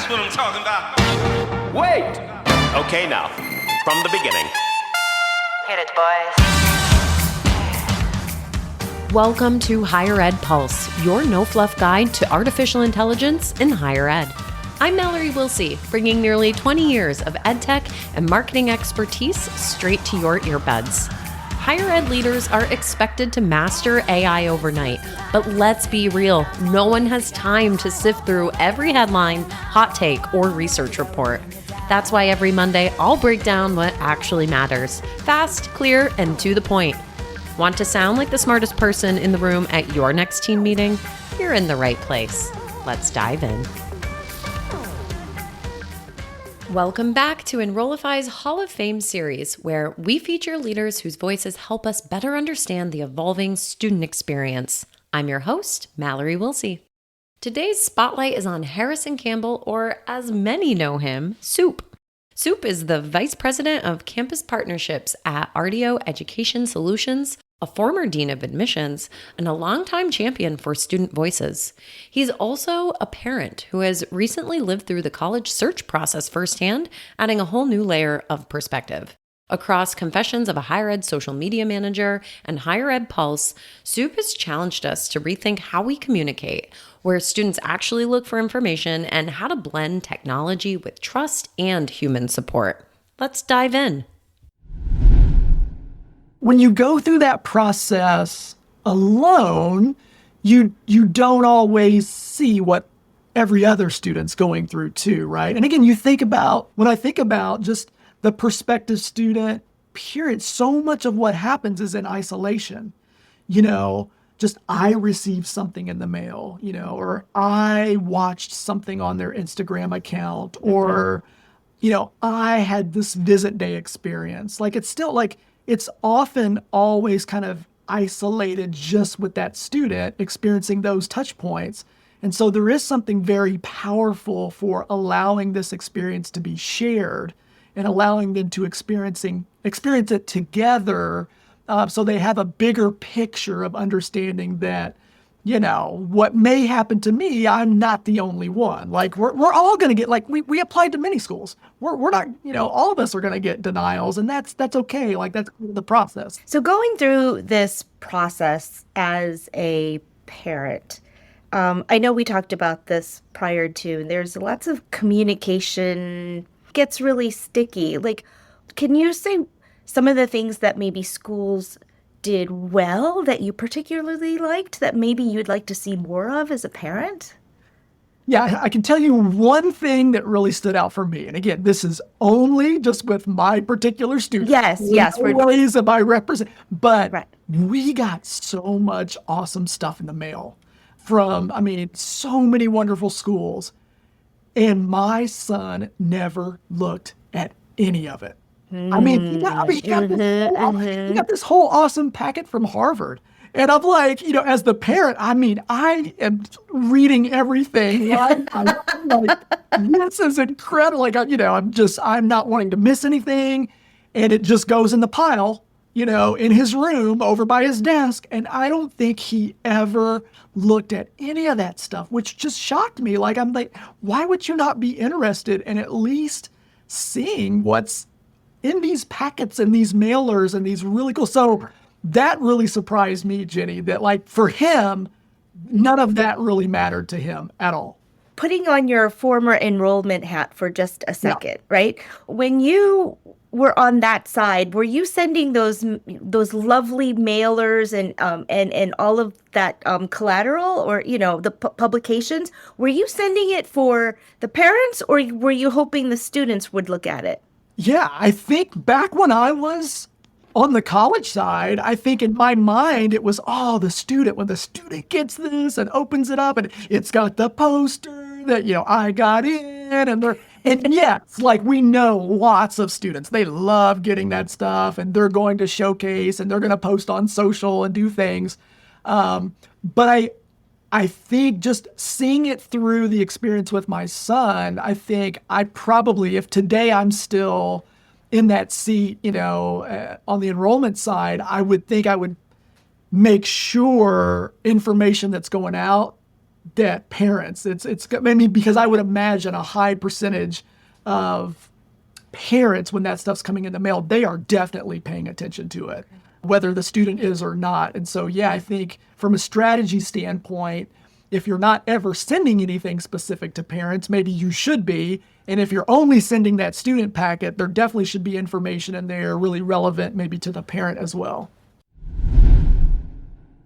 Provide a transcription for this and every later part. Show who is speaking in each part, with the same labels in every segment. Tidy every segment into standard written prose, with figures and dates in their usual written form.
Speaker 1: That's what I'm talking about.
Speaker 2: Wait! Okay, now, from the beginning.
Speaker 3: Hit it, boys.
Speaker 4: Welcome to Higher Ed Pulse, your no-fluff guide to artificial intelligence in higher ed. I'm Mallory Willsea, bringing nearly 20 years of edtech and marketing expertise straight to your earbuds. Higher ed leaders are expected to master AI overnight, but let's be real, no one has time to sift through every headline, hot take, or research report. That's why every Monday, I'll break down what actually matters. Fast, clear, and to the point. Want to sound like the smartest person in the room at your next team meeting? You're in the right place. Let's dive in. Welcome back to Enrollify's Hall of Fame series, where we feature leaders whose voices help us better understand the evolving student experience. I'm your host, Mallory Willsea. Today's spotlight is on Harrison Campbell, or as many know him, Soup. Soup is the Vice President of Campus Partnerships at Ardeo Education Solutions, a former Dean of Admissions, and a longtime champion for student voices. He's also a parent who has recently lived through the college search process firsthand, adding a whole new layer of perspective. Across Confessions of a Higher Ed Social Media Manager and Higher Ed Pulse, Soup has challenged us to rethink how we communicate, where students actually look for information, and how to blend technology with trust and human support. Let's dive in.
Speaker 5: When you go through that process alone, you don't always see what every other student's going through too, right? And again, when I think about just the prospective student, period, so much of what happens is in isolation. Just I received something in the mail, or I watched something on their Instagram account, or, I had this visit day experience. It's often always kind of isolated just with that student experiencing those touch points. And so there is something very powerful for allowing this experience to be shared and allowing them to experience it together, so they have a bigger picture of understanding that, what may happen to me, I'm not the only one. We're all going to get, we applied to many schools. We're not, all of us are going to get denials, and that's okay. That's the process.
Speaker 6: So going through this process as a parent, I know we talked about this prior to, there's lots of communication gets really sticky. Can you say some of the things that maybe schools did well that you particularly liked that maybe you'd like to see more of as a parent?
Speaker 5: Yeah, I can tell you one thing that really stood out for me. And again, this is only just with my particular students.
Speaker 6: Yes.
Speaker 5: Ways am I represent, but
Speaker 6: right.
Speaker 5: We got so much awesome stuff in the mail from, so many wonderful schools. And my son never looked at any of it. He got this whole awesome packet from Harvard. And I'm like, as the parent, I am reading everything. I'm like, this is incredible. I'm not wanting to miss anything. And it just goes in the pile, in his room over by his desk. And I don't think he ever looked at any of that stuff, which just shocked me. I'm like, why would you not be interested in at least seeing what's in these packets and these mailers and these really cool. So that really surprised me, Jenny, that for him, none of that really mattered to him at all.
Speaker 6: Putting on your former enrollment hat for just a second, right? When you were on that side, were you sending those lovely mailers and all of that collateral, or the publications? Were you sending it for the parents, or were you hoping the students would look at it?
Speaker 5: Yeah, I think back when I was on the college side, I think in my mind it was, when the student gets this and opens it up and it's got the poster that, I got in, and yes, we know lots of students, they love getting that stuff and they're going to showcase and they're going to post on social and do things. But I think just seeing it through the experience with my son, I think I probably, if today I'm still in that seat, on the enrollment side, I would think I would make sure information that's going out that parents, I mean, because I would imagine a high percentage of parents, when that stuff's coming in the mail, they are definitely paying attention to it, whether the student is or not. And so, yeah, I think from a strategy standpoint, if you're not ever sending anything specific to parents, maybe you should be. And if you're only sending that student packet, there definitely should be information in there really relevant maybe to the parent as well.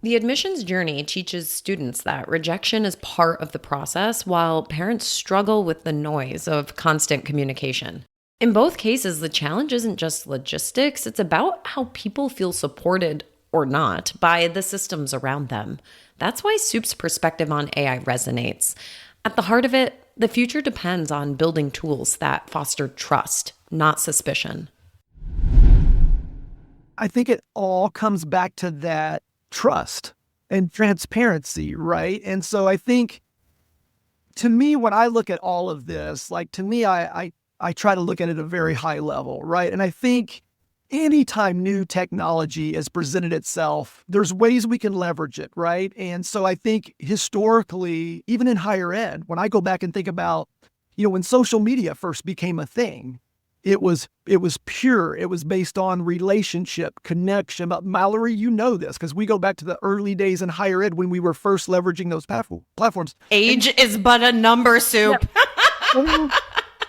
Speaker 4: The admissions journey teaches students that rejection is part of the process, while parents struggle with the noise of constant communication. In both cases, the challenge isn't just logistics, it's about how people feel supported or not by the systems around them. That's why Soup's perspective on AI resonates. At the heart of it, the future depends on building tools that foster trust, not suspicion.
Speaker 7: I think it all comes back to that trust and transparency, right? And so I think, to me, when I look at all of this, like, to me, I try to look at it at a very high level, right? And I think anytime new technology has presented itself, there's ways we can leverage it, right? And so I think historically, even in higher ed, when I go back and think about, when social media first became a thing, it was pure. It was based on relationship, connection. But Mallory, you know this, because we go back to the early days in higher ed when we were first leveraging those platforms.
Speaker 4: Age is but a number, Soup.
Speaker 7: Yeah.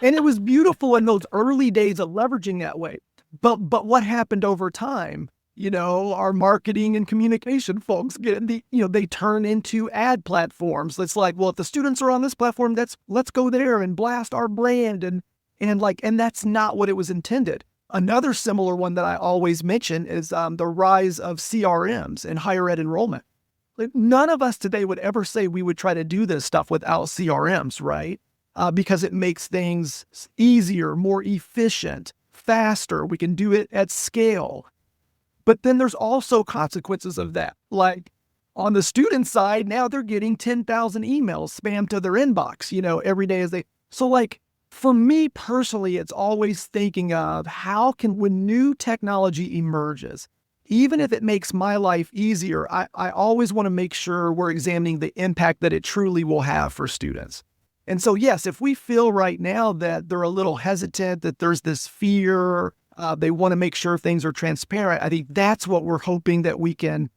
Speaker 7: And it was beautiful in those early days of leveraging that way. But what happened over time? Our marketing and communication folks they turn into ad platforms. It's like, well, if the students are on this platform, let's go there and blast our brand and that's not what it was intended. Another similar one that I always mention is the rise of CRMs in higher ed enrollment. Like, none of us today would ever say we would try to do this stuff without CRMs, right? Because it makes things easier, more efficient, faster. We can do it at scale. But then there's also consequences of that. Like, on the student side, now they're getting 10,000 emails spammed to their inbox, every day as they... So, like, for me personally, it's always thinking of how when new technology emerges, even if it makes my life easier, I always want to make sure we're examining the impact that it truly will have for students. And so, yes, if we feel right now that they're a little hesitant, that there's this fear, they want to make sure things are transparent, I think that's what we're hoping that we can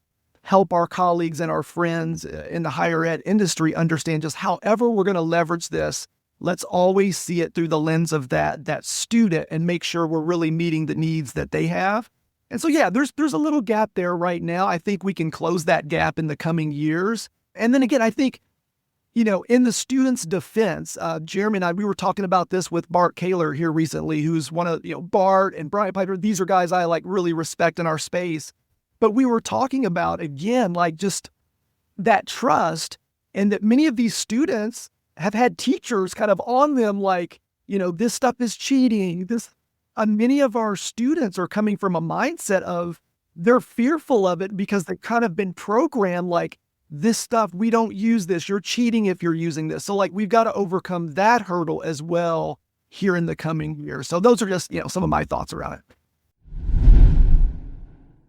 Speaker 7: help our colleagues and our friends in the higher ed industry understand. Just however we're going to leverage this, let's always see it through the lens of that student and make sure we're really meeting the needs that they have. And so, yeah, there's a little gap there right now. I think we can close that gap in the coming years. And then again, I think, in the students' defense, Jeremy and I, we were talking about this with Bart Kaler here recently, who's one of, Bart and Brian Piper. These are guys I really respect in our space. But we were talking about, again, just that trust, and that many of these students have had teachers kind of on them, this stuff is cheating. Many of our students are coming from a mindset of they're fearful of it because they've kind of been programmed this stuff, we don't use this. You're cheating if you're using this. So we've got to overcome that hurdle as well here in the coming years. So those are just, some of my thoughts around it.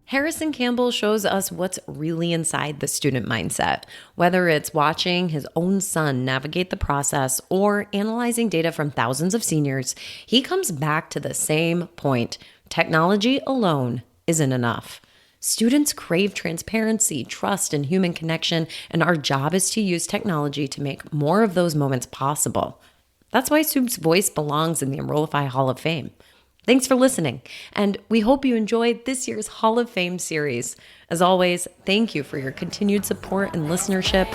Speaker 4: Harrison Campbell shows us what's really inside the student mindset, whether it's watching his own son navigate the process or analyzing data from thousands of seniors. He comes back to the same point. Technology alone isn't enough. Students crave transparency, trust, and human connection, and our job is to use technology to make more of those moments possible. That's why Soup's voice belongs in the Enrollify Hall of Fame. Thanks for listening, and we hope you enjoyed this year's Hall of Fame series. As always, thank you for your continued support and listenership.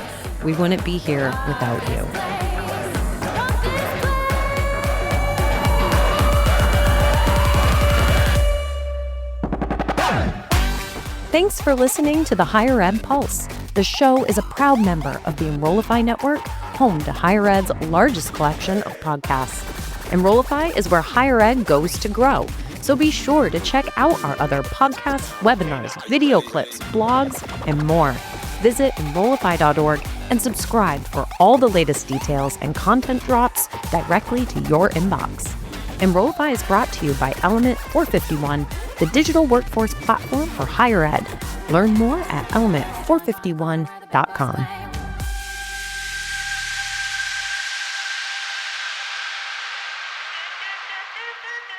Speaker 4: We wouldn't be here without you. Thanks for listening to the Higher Ed Pulse. The show is a proud member of the Enrollify Network, home to Higher Ed's largest collection of podcasts. Enrollify is where higher ed goes to grow, so be sure to check out our other podcasts, webinars, video clips, blogs, and more. Visit Enrollify.org and subscribe for all the latest details and content drops directly to your inbox. Enrollify is brought to you by Element 451, the digital workforce platform for higher ed. Learn more at element451.com.
Speaker 3: do, do, do.